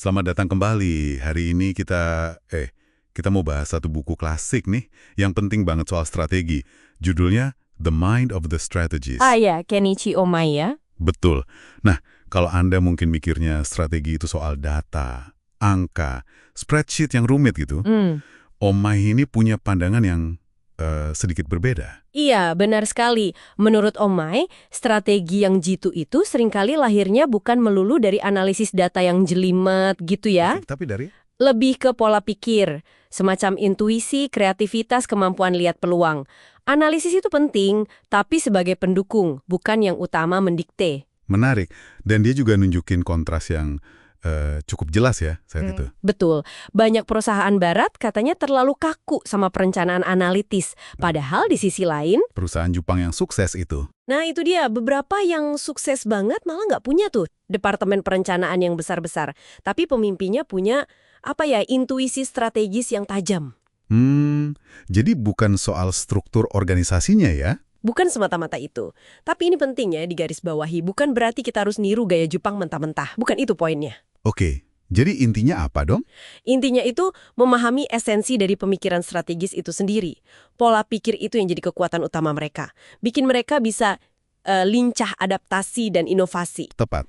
Selamat datang kembali. Hari ini kita mau bahas satu buku klasik nih yang penting banget soal strategi. Judulnya The Mind of the Strategist. Ya, Kenichi Omai ya. Betul. Nah, kalau Anda mungkin mikirnya strategi itu soal data, angka, spreadsheet yang rumit gitu, Omai ini punya pandangan yang sedikit berbeda. Iya, benar sekali. Menurut Omai, strategi yang jitu itu seringkali lahirnya bukan melulu dari analisis data yang jelimet gitu ya. Tapi dari? Lebih ke pola pikir, semacam intuisi, kreativitas, kemampuan lihat peluang. Analisis itu penting, tapi sebagai pendukung, bukan yang utama mendikte. Menarik. Dan dia juga nunjukin kontras yang cukup jelas ya saat itu. Betul. Banyak perusahaan barat katanya terlalu kaku sama perencanaan analitis. Padahal di sisi lain, Perusahaan Jepang yang sukses itu. nah itu dia, beberapa yang sukses banget malah nggak punya tuh departemen perencanaan yang besar-besar. Tapi pemimpinnya punya, intuisi strategis yang tajam. Jadi bukan soal struktur organisasinya ya? Bukan semata-mata itu. Tapi ini penting ya digarisbawahi. Bukan berarti kita harus niru gaya Jepang mentah-mentah. Bukan itu poinnya. Oke, jadi intinya apa dong? Intinya itu memahami esensi dari pemikiran strategis itu sendiri. Pola pikir itu yang jadi kekuatan utama mereka. Bikin mereka bisa lincah adaptasi dan inovasi. Tepat.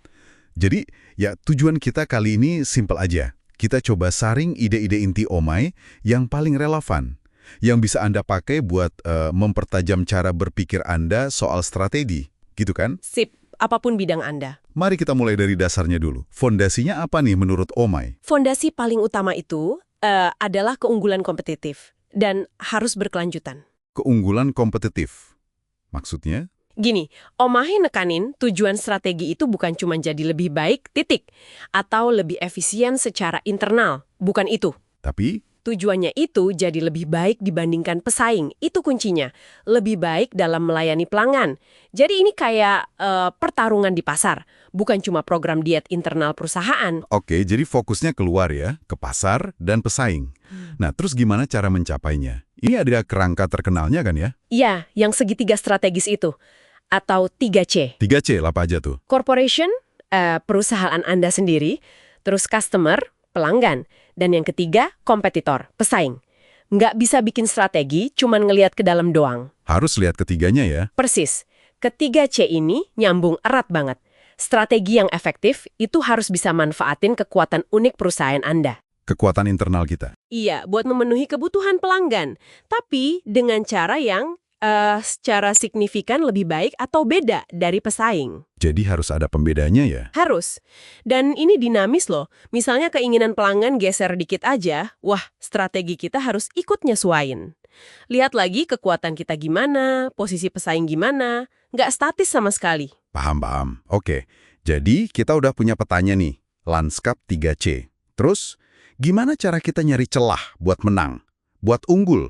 Jadi, ya tujuan kita kali ini simpel aja. Kita coba saring ide-ide inti Omai yang paling relevan, yang bisa Anda pakai buat mempertajam cara berpikir Anda soal strategi. Gitu kan? Sip, apapun bidang Anda. Mari kita mulai dari dasarnya dulu. Fondasinya apa nih menurut Omai? Fondasi paling utama itu adalah keunggulan kompetitif dan harus berkelanjutan. Keunggulan kompetitif. Maksudnya? Gini, Omai nekanin tujuan strategi itu bukan cuma jadi lebih baik, titik. Atau lebih efisien secara internal. Bukan itu. Tapi, Tujuannya itu jadi lebih baik dibandingkan pesaing. Itu kuncinya. Lebih baik dalam melayani pelanggan. Jadi ini kayak pertarungan di pasar. Bukan cuma program diet internal perusahaan. oke, jadi fokusnya keluar ya, ke pasar dan pesaing. Nah, terus gimana cara mencapainya? Ini ada kerangka terkenalnya kan ya? Iya, yang segitiga strategis itu. Atau 3C. 3C apa aja tuh? Corporation, perusahaan Anda sendiri. Terus customer, pelanggan. Dan yang ketiga, kompetitor, pesaing. Nggak bisa bikin strategi, cuman ngelihat ke dalam doang. Harus lihat ketiganya ya. Persis. Ketiga C ini nyambung erat banget. Strategi yang efektif itu harus bisa manfaatin kekuatan unik perusahaan Anda. Kekuatan internal kita. Iya, buat memenuhi kebutuhan pelanggan. Tapi dengan cara yang secara signifikan lebih baik atau beda dari pesaing. Jadi harus ada pembedanya ya. Harus. Dan ini dinamis loh. Misalnya keinginan pelanggan geser dikit aja, wah strategi kita harus ikut nyesuain. Lihat lagi kekuatan kita gimana, posisi pesaing gimana, nggak statis sama sekali. Paham. Oke, jadi kita udah punya petanya nih, lanskap 3C. Terus, gimana cara kita nyari celah buat menang, buat unggul?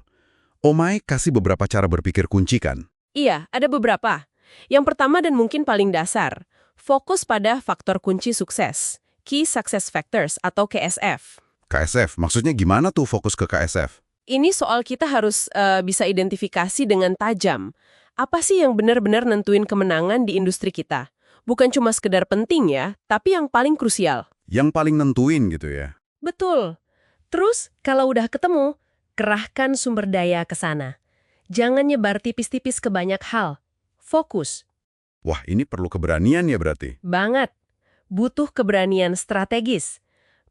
Omai kasih beberapa cara berpikir kunci kan? Iya, ada beberapa. Yang pertama dan mungkin paling dasar, fokus pada faktor kunci sukses, Key Success Factors atau KSF. KSF, maksudnya gimana tuh fokus ke KSF? Ini soal kita harus bisa identifikasi dengan tajam. Apa sih yang benar-benar nentuin kemenangan di industri kita? Bukan cuma sekedar penting ya, tapi yang paling krusial. Yang paling nentuin gitu ya? Betul. Terus, kalau udah ketemu, kerahkan sumber daya ke sana. Jangan nyebar tipis-tipis ke banyak hal. Fokus. Wah, ini perlu keberanian ya berarti? Banget. Butuh keberanian strategis.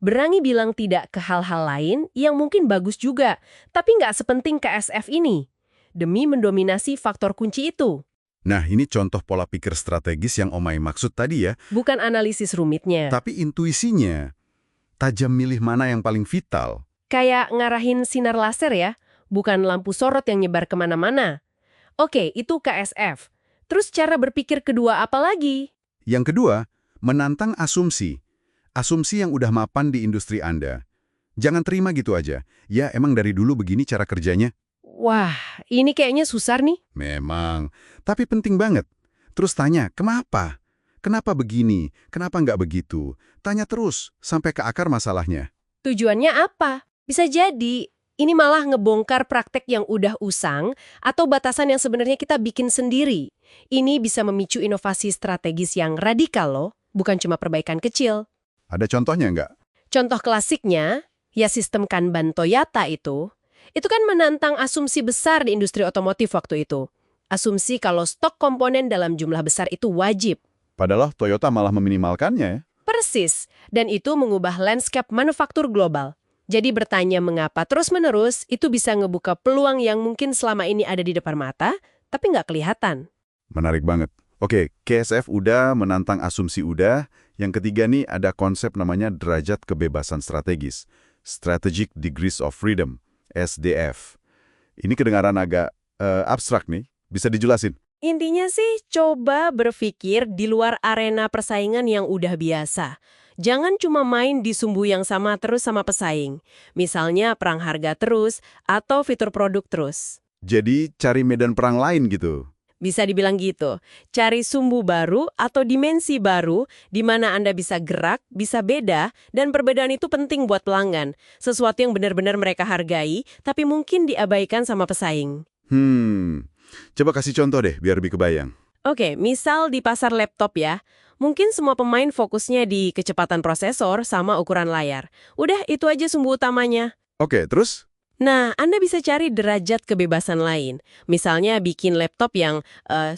Berani bilang tidak ke hal-hal lain yang mungkin bagus juga, tapi nggak sepenting KSF ini. Demi mendominasi faktor kunci itu. Nah, ini contoh pola pikir strategis yang Omai maksud tadi ya, Bukan analisis rumitnya. tapi intuisinya. Tajam milih mana yang paling vital. Kayak ngarahin sinar laser ya, bukan lampu sorot yang nyebar kemana-mana. Oke, itu KSF. Terus cara berpikir kedua apa lagi? Yang kedua, menantang asumsi. Asumsi yang udah mapan di industri Anda. Jangan terima gitu aja. Ya, emang dari dulu begini cara kerjanya. Wah, ini kayaknya susah nih. Memang, tapi penting banget. Terus tanya, kenapa? Kenapa begini? Kenapa nggak begitu? Tanya terus, sampai ke akar masalahnya. Tujuannya apa? Bisa jadi ini malah ngebongkar praktek yang udah usang atau batasan yang sebenarnya kita bikin sendiri. Ini bisa memicu inovasi strategis yang radikal loh, bukan cuma perbaikan kecil. Ada contohnya nggak? Contoh klasiknya, ya sistem Kanban Toyota itu kan menantang asumsi besar di industri otomotif waktu itu. Asumsi kalau stok komponen dalam jumlah besar itu wajib. Padahal Toyota malah meminimalkannya ya. Persis, dan itu mengubah landscape manufaktur global. Jadi bertanya mengapa terus-menerus itu bisa ngebuka peluang yang mungkin selama ini ada di depan mata, tapi nggak kelihatan. Menarik banget. Oke, KSF udah, menantang asumsi udah. Yang ketiga nih ada konsep namanya derajat kebebasan strategis. Strategic Degrees of Freedom, SDF. Ini kedengaran agak abstrak nih. Bisa dijelasin? Intinya sih coba berpikir di luar arena persaingan yang udah biasa. Jangan cuma main di sumbu yang sama terus sama pesaing. Misalnya perang harga terus atau fitur produk terus. Jadi cari medan perang lain gitu. Bisa dibilang gitu. Cari sumbu baru atau dimensi baru di mana Anda bisa gerak, bisa beda, dan perbedaan itu penting buat pelanggan. Sesuatu yang benar-benar mereka hargai, tapi mungkin diabaikan sama pesaing. Coba kasih contoh deh biar lebih kebayang. Oke, misal di pasar laptop ya. Mungkin semua pemain fokusnya di kecepatan prosesor sama ukuran layar. Udah, itu aja sumbu utamanya. Oke, terus? Nah, Anda bisa cari derajat kebebasan lain. Misalnya bikin laptop yang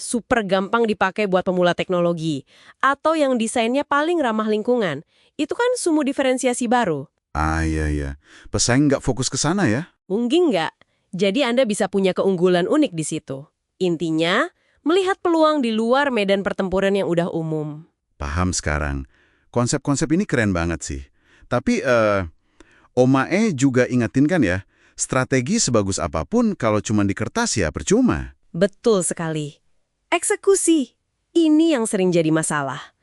super gampang dipakai buat pemula teknologi. Atau yang desainnya paling ramah lingkungan. Itu kan sumbu diferensiasi baru. Ah, iya. Pesaing nggak fokus ke sana ya? Mungkin nggak. Jadi Anda bisa punya keunggulan unik di situ. Intinya, melihat peluang di luar medan pertempuran yang udah umum. Paham sekarang. Konsep-konsep ini keren banget sih. Tapi, Omae juga ingetin kan ya, strategi sebagus apapun kalau cuma di kertas ya percuma. Betul sekali. Eksekusi. Ini yang sering jadi masalah.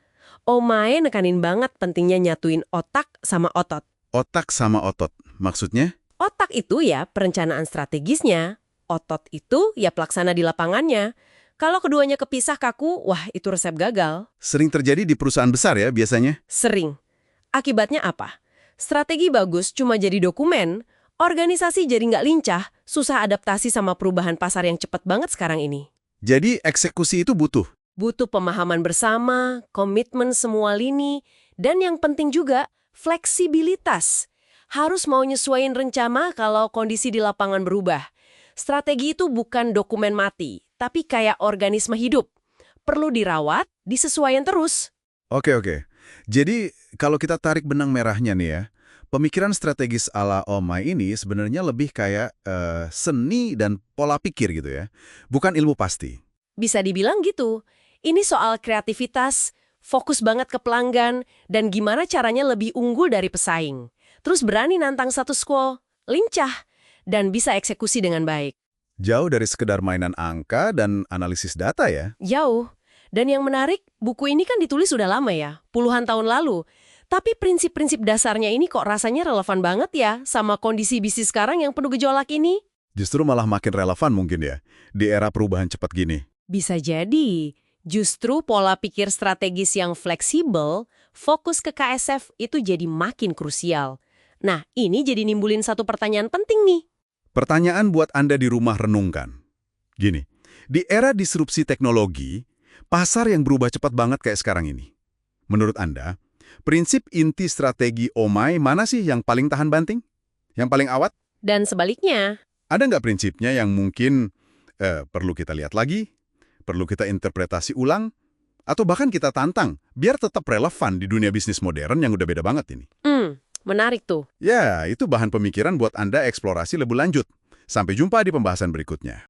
Omae nekanin banget pentingnya nyatuin otak sama otot. Otak sama otot. Maksudnya? Otak itu ya perencanaan strategisnya. Otot itu ya pelaksana di lapangannya. Kalau keduanya kepisah kaku, wah itu resep gagal. Sering terjadi di perusahaan besar ya biasanya? Sering. Akibatnya apa? Strategi bagus cuma jadi dokumen, organisasi jadi nggak lincah, susah adaptasi sama perubahan pasar yang cepat banget sekarang ini. Jadi eksekusi itu butuh? Butuh pemahaman bersama, komitmen semua lini, dan yang penting juga, fleksibilitas. Harus mau nyesuaiin rencana kalau kondisi di lapangan berubah. Strategi itu bukan dokumen mati, tapi kayak organisme hidup. Perlu dirawat, disesuaikan terus. Oke. Jadi, kalau kita tarik benang merahnya nih ya, pemikiran strategis ala Omae ini sebenarnya lebih kayak seni dan pola pikir gitu ya. Bukan ilmu pasti. Bisa dibilang gitu. Ini soal kreativitas, fokus banget ke pelanggan, dan gimana caranya lebih unggul dari pesaing. Terus berani nantang status quo, lincah, dan bisa eksekusi dengan baik. Jauh dari sekedar mainan angka dan analisis data ya. Jauh. Dan yang menarik, buku ini kan ditulis sudah lama ya, puluhan tahun lalu. Tapi prinsip-prinsip dasarnya ini kok rasanya relevan banget ya sama kondisi bisnis sekarang yang penuh gejolak ini? Justru malah makin relevan mungkin ya, di era perubahan cepat gini. Bisa jadi. Justru pola pikir strategis yang fleksibel, fokus ke KSF itu jadi makin krusial. Nah, ini jadi nimbulin satu pertanyaan penting nih. Pertanyaan buat Anda di rumah renungkan. Gini, di era disrupsi teknologi, pasar yang berubah cepat banget kayak sekarang ini. Menurut Anda, prinsip inti strategi Omae mana sih yang paling tahan banting? Yang paling awet? Dan sebaliknya, Ada nggak prinsipnya yang mungkin perlu kita lihat lagi, perlu kita interpretasi ulang, atau bahkan kita tantang biar tetap relevan di dunia bisnis modern yang udah beda banget ini? menarik tuh. Ya, itu bahan pemikiran buat Anda eksplorasi lebih lanjut. Sampai jumpa di pembahasan berikutnya.